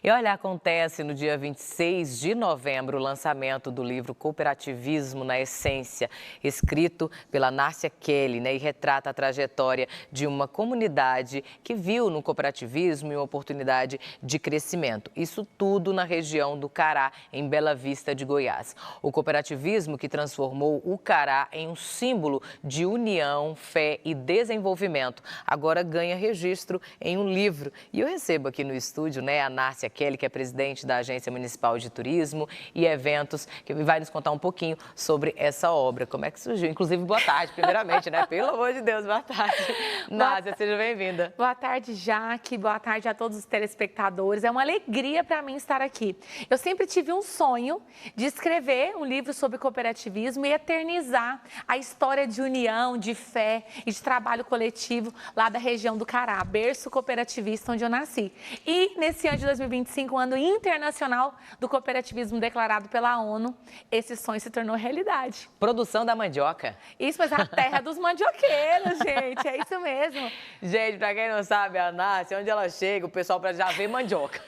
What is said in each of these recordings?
E olha, acontece no dia 26 de novembro o lançamento do livro Cooperativismo na Essência, escrito pela Nárcia Kelly, e retrata a trajetória de uma comunidade que viu no cooperativismo uma oportunidade de crescimento. Isso tudo na região do Cará, em Bela Vista de Goiás. O cooperativismo que transformou o Cará em um símbolo de união, fé e desenvolvimento, agora ganha registro em um livro. E eu recebo aqui no estúdio, a Nárcia Kelly, que é presidente da Agência Municipal de Turismo e Eventos, que vai nos contar um pouquinho sobre essa obra. Como é que surgiu? Inclusive, boa tarde, primeiramente, Pelo amor de Deus, boa tarde. Nárcia, seja bem-vinda. Boa tarde, Jaque. Boa tarde a todos os telespectadores. É uma alegria para mim estar aqui. Eu sempre tive um sonho de escrever um livro sobre cooperativismo e eternizar a história de união, de fé e de trabalho coletivo lá da região do Cará, berço cooperativista onde eu nasci. E nesse ano de 2025, ano internacional do cooperativismo declarado pela ONU, esse sonho se tornou realidade. Produção da mandioca. Isso, mas a terra dos mandioqueiros, gente, é isso mesmo. Gente, pra quem não sabe, a Nárcia, onde ela chega, o pessoal já vê mandioca.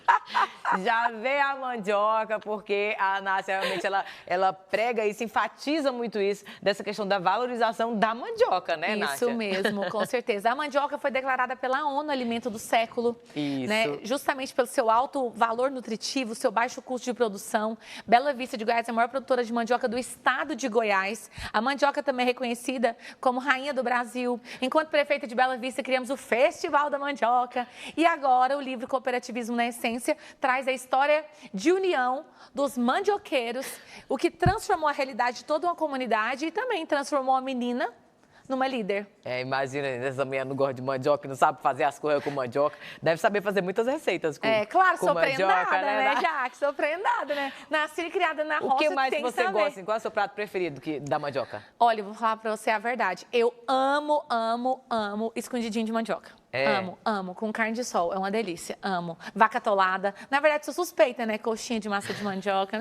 Já vê a mandioca, porque a Nárcia realmente, ela prega isso, enfatiza muito isso, dessa questão da valorização da mandioca, Nárcia? Isso mesmo, com certeza. A mandioca foi declarada pela ONU alimento do século. Isso. Justamente pelo seu alto valor nutritivo, seu baixo custo de produção. Bela Vista de Goiás é a maior produtora de mandioca do estado de Goiás. A mandioca também é reconhecida como rainha do Brasil. Enquanto prefeita de Bela Vista, criamos o Festival da Mandioca. E agora o livro Cooperativismo na Essência traz a história de união dos mandioqueiros, o que transformou a realidade de toda uma comunidade e também transformou a menina numa líder. Imagina, essa mulher não gosta de mandioca, não sabe fazer as coisas com mandioca. Deve saber fazer muitas receitas com mandioca. Claro, sou prendada, Jaque? Sou prendada, Nasci e criada na roça. O que mais tem você gosta? Qual é o seu prato preferido da mandioca? Olha, eu vou falar pra você a verdade. Eu amo, amo, amo escondidinho de mandioca. Amo, amo. Com carne de sol. É uma delícia. Amo. Vaca atolada. Na verdade, sou suspeita, Coxinha de massa de mandioca,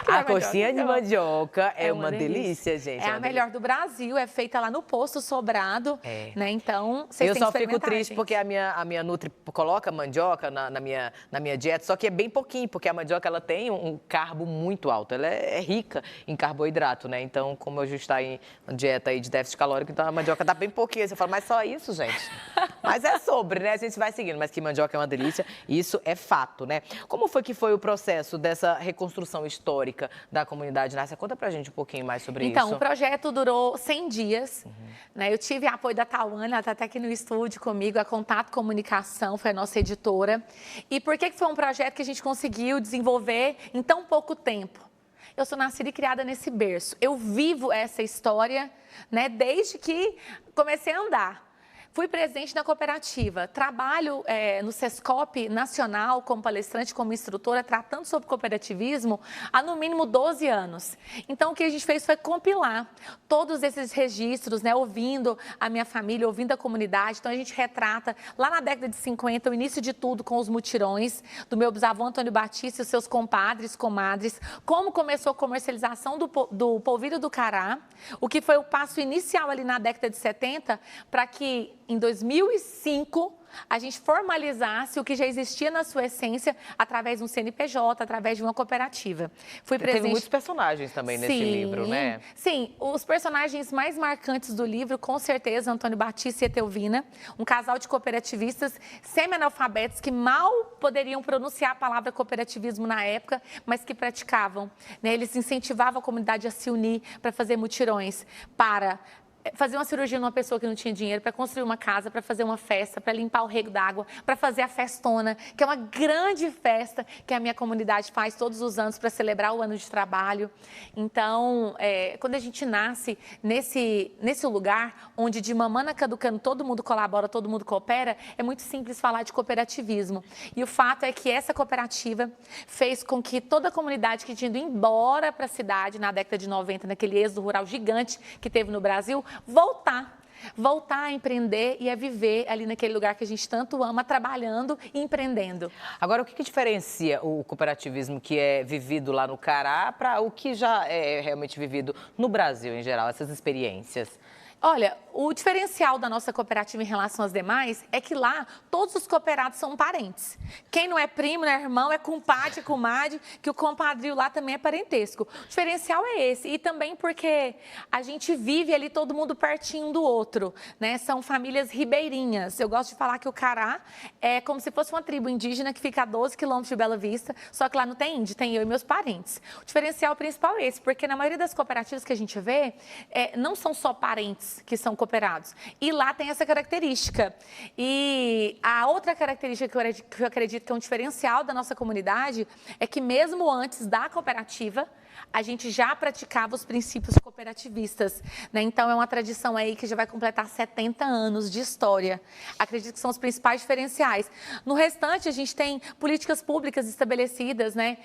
A coxinha de mandioca é uma delícia, gente. É a melhor do Brasil. É feita lá no Posto Sobrado, Então, vocês têm que experimentar. Eu só fico triste porque a minha Nutri coloca mandioca na minha dieta, só que é bem pouquinho, porque a mandioca ela tem um carbo muito alto. Ela é rica em carboidrato, Então, como a gente está em dieta aí de déficit calórico, então a mandioca dá bem pouquinho. Você fala, mas só isso, gente? Mas é sobre, A gente vai seguindo, mas que mandioca é uma delícia, isso é fato, Como foi o processo dessa reconstrução histórica da comunidade, Nárcia? Conta pra gente um pouquinho mais sobre isso. Então, o projeto durou 100 dias, Eu tive apoio da Tauane, ela tá até aqui no estúdio comigo, a Contato Comunicação, foi a nossa editora. E por que foi um projeto que a gente conseguiu desenvolver em tão pouco tempo? Eu sou nascida e criada nesse berço, eu vivo essa história, desde que comecei a andar. Fui presidente da cooperativa, trabalho no Sescop Nacional como palestrante, como instrutora, tratando sobre cooperativismo há no mínimo 12 anos. Então, o que a gente fez foi compilar todos esses registros, ouvindo a minha família, ouvindo a comunidade. Então, a gente retrata, lá na década de 50, o início de tudo com os mutirões do meu bisavô Antônio Batista e os seus compadres, comadres, como começou a comercialização do polvilho do Cará, o que foi o passo inicial ali na década de 70, para que em 2005, a gente formalizasse o que já existia na sua essência através de um CNPJ, através de uma cooperativa. Teve muitos personagens também nesse livro, Sim, os personagens mais marcantes do livro, com certeza, Antônio Batista e Etelvina, um casal de cooperativistas semi-analfabetos que mal poderiam pronunciar a palavra cooperativismo na época, mas que praticavam. Eles incentivavam a comunidade a se unir para fazer mutirões, para fazer uma cirurgia numa pessoa que não tinha dinheiro, para construir uma casa, para fazer uma festa, para limpar o rego d'água, para fazer a festona, que é uma grande festa que a minha comunidade faz todos os anos para celebrar o ano de trabalho. Então, quando a gente nasce nesse lugar onde de mamana caducando todo mundo colabora, todo mundo coopera, é muito simples falar de cooperativismo. E o fato é que essa cooperativa fez com que toda a comunidade que tinha ido embora para a cidade na década de 90, naquele êxodo rural gigante que teve no Brasil, voltar a empreender e a viver ali naquele lugar que a gente tanto ama, trabalhando e empreendendo. Agora, o que diferencia o cooperativismo que é vivido lá no Cará para o que já é realmente vivido no Brasil em geral, essas experiências? Olha, o diferencial da nossa cooperativa em relação às demais é que lá todos os cooperados são parentes. Quem não é primo, não é irmão, é compadre, é comadre, que o compadrio lá também é parentesco. O diferencial é esse. E também porque a gente vive ali todo mundo pertinho do outro, né? São famílias ribeirinhas. Eu gosto de falar que o Cará é como se fosse uma tribo indígena que fica a 12 quilômetros de Bela Vista, só que lá não tem índio, tem eu e meus parentes. O diferencial principal é esse, porque na maioria das cooperativas que a gente vê, não são só parentes que são cooperados. E lá tem essa característica. E a outra característica que eu acredito que é um diferencial da nossa comunidade é que mesmo antes da cooperativa, a gente já praticava os princípios cooperativistas, né? Então, é uma tradição aí que já vai completar 70 anos de história. Acredito que são os principais diferenciais. No restante, a gente tem políticas públicas estabelecidas, né?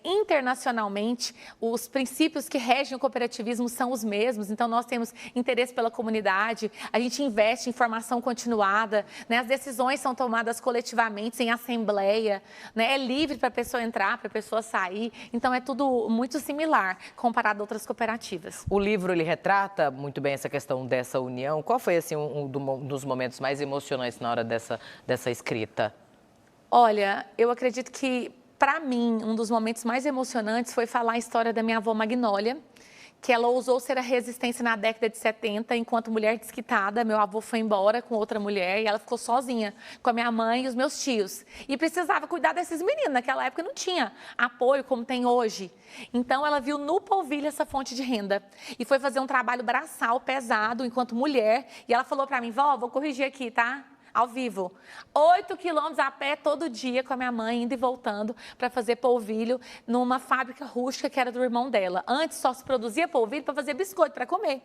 Internacionalmente, os princípios que regem o cooperativismo são os mesmos. Então, nós temos interesse pela comunidade, a gente investe em formação continuada, né? As decisões são tomadas coletivamente, em assembleia, né? É livre para a pessoa entrar, para a pessoa sair. Então, é tudo muito similar comparado a outras cooperativas. O livro, ele retrata muito bem essa questão dessa união. Qual foi, assim, um dos momentos mais emocionantes na hora dessa escrita? Olha, eu acredito que, para mim, um dos momentos mais emocionantes foi falar a história da minha avó Magnólia, que ela ousou ser a resistência na década de 70, enquanto mulher desquitada. Meu avô foi embora com outra mulher e ela ficou sozinha com a minha mãe e os meus tios. E precisava cuidar desses meninos. Naquela época não tinha apoio como tem hoje. Então ela viu no polvilho essa fonte de renda e foi fazer um trabalho braçal pesado enquanto mulher. E ela falou para mim: vó, vou corrigir aqui, tá? Ao vivo, 8 quilômetros a pé todo dia com a minha mãe, indo e voltando para fazer polvilho numa fábrica rústica que era do irmão dela. Antes só se produzia polvilho para fazer biscoito, para comer.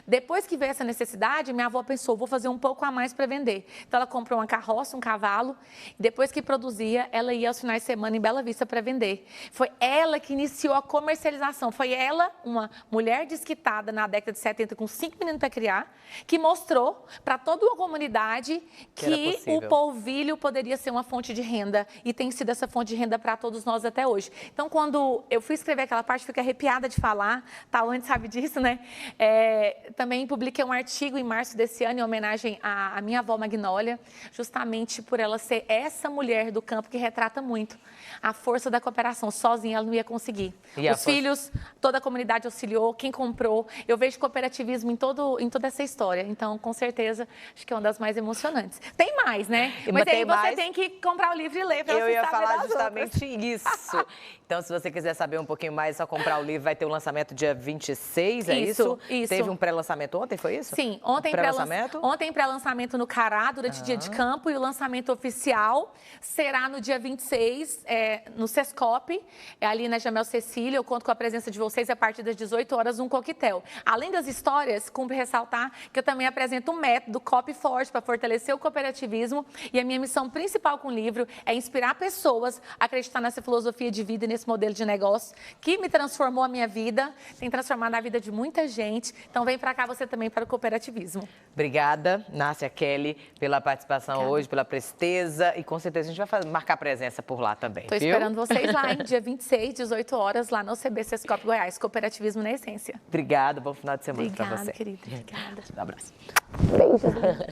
Depois que veio essa necessidade, minha avó pensou: vou fazer um pouco a mais para vender. Então ela comprou uma carroça, um cavalo, e depois que produzia, ela ia aos finais de semana em Bela Vista para vender. Foi ela que iniciou a comercialização, foi ela, uma mulher desquitada na década de 70 com 5 meninos para criar, que mostrou para toda uma comunidade que o polvilho poderia ser uma fonte de renda e tem sido essa fonte de renda para todos nós até hoje. Então, quando eu fui escrever aquela parte, fiquei arrepiada de falar, Tawane sabe disso, né? Também publiquei um artigo em março desse ano em homenagem à minha avó Magnólia, justamente por ela ser essa mulher do campo que retrata muito a força da cooperação. Sozinha ela não ia conseguir. Os filhos, toda a comunidade auxiliou, quem comprou. Eu vejo cooperativismo em toda essa história. Então, com certeza, acho que é uma das mais emocionantes. Tem mais, né? Mas aí você tem que comprar o livro e ler para você saber. Eu ia falar justamente isso. Então, se você quiser saber um pouquinho mais, é só comprar o livro. Vai ter o lançamento dia 26, é isso? Isso. Teve um pré-lançamento ontem, foi isso? Sim, ontem pré-lançamento no Cará, durante o dia de campo, e o lançamento oficial será no dia 26, no Sescope, ali na Jamel Cecília. Eu conto com a presença de vocês a partir das 18 horas, um coquetel. Além das histórias, cumpre ressaltar que eu também apresento um método Copy Forte para fortalecer o cooperativismo, e a minha missão principal com o livro é inspirar pessoas a acreditar nessa filosofia de vida e nesse modelo de negócio que me transformou a minha vida, tem transformado a vida de muita gente. Então vem para cá você também para o cooperativismo. Obrigada, Nárcia Kelly, pela participação hoje, pela presteza, e com certeza a gente vai marcar presença por lá também. Estou esperando vocês lá, em dia 26, 18 horas, lá no CB Sescope Goiás, Cooperativismo na Essência. Obrigada, bom final de semana para você. Obrigada, querida. Obrigada. Um abraço. Beijo.